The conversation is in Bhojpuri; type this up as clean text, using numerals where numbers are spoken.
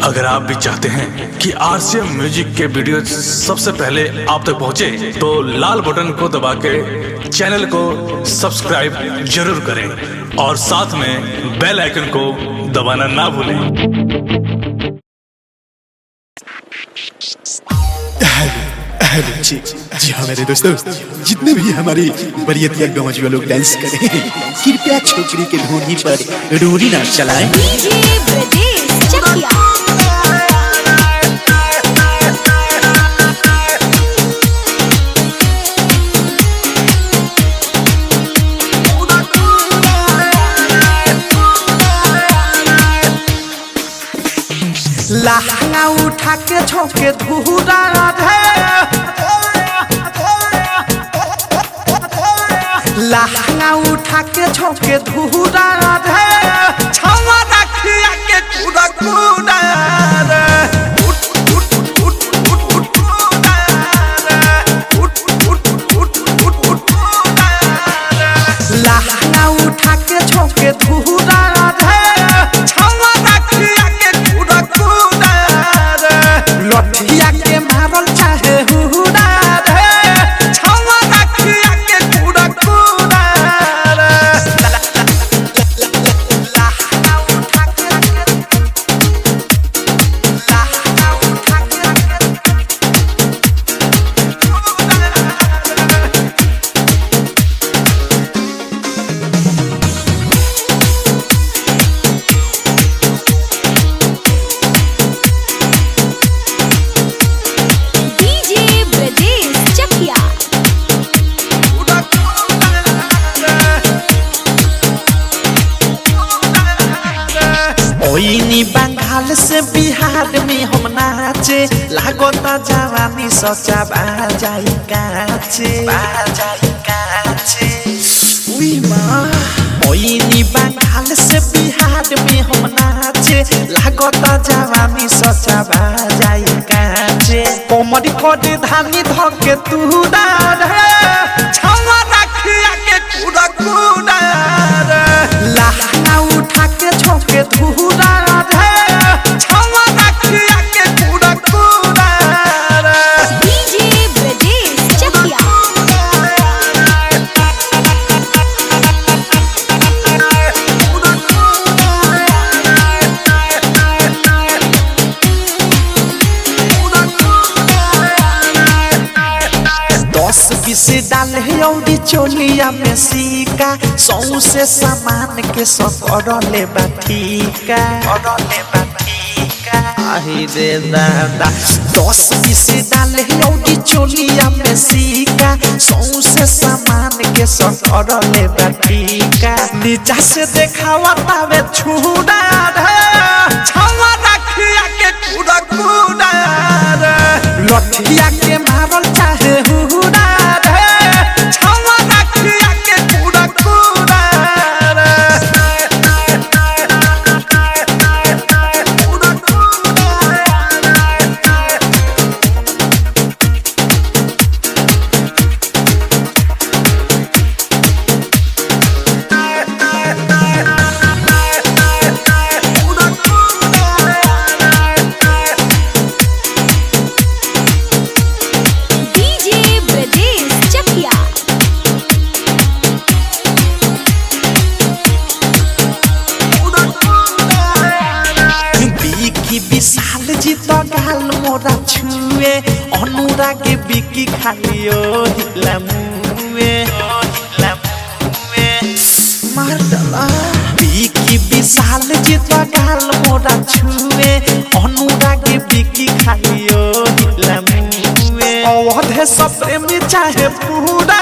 अगर आप भी चाहते हैं कि आरसीएम म्यूजिक के वीडियो सबसे पहले आप तक पहुंचे, तो लाल बटन को दबा के चैनल को सब्सक्राइब जरूर करें और साथ में बेल आइकन को दबाना ना भूलें। जी हाँ मेरे दोस्तों, जितने भी हमारी बरियतिया गमज लोग डांस करें, कृपया छोकरी के ढूंढी पर डोरी ना चलाएं। लहंगा उठा के छोके धूरा लहंगा उठा के छोके धूरा छावा रखिया के कूड़ा कूड़ा लहंगा उठा के छोके धूरा छावा रखिया के कूड़ा कूड़ा लठिया के मारल चाहे हुड़ा छावा रखिया के कूड़ा कूड़ा ओइनी बंगाल से बिहार में हम नाचे लागोता जवानी सोचा बाजाई काचे उई माँ। ओइनी बंगाल से बिहार में हम नाचे लागोता जवानी सोचा बाजाई काचे कोमरी कोडी धानी धके तू छावा रखिया के कूड़ा कूड़ा लहंगा उठा के छोके धूरा छावा रखिया के कूड़ा कूड़ा दस बीस डाले औरी चोलिया में सिक्का सौ से सामान के सकड़ले बाठिका आही रे दादा। दस बीस डाले औरी चोलिया में सिक्का सौ से सामान के सकड़ले बाठिका नीचा से देखावा तावे छुड़ा छावा रखिया के कूड़ा कूड़ा लठिया के मारल चाहे हुड़ा छावा रखिया के कूड़ा कूड़ा विशाल जी तो गाल मोरा छुए अनुरागे बिकी खाली ओ हिला मुए मार डाला बिकी विशाल जी तो गाल मोरा छुए अनुरागे बिकी खाली ओ हिला मुए अवधे सब प्रेमी चाहे पूरा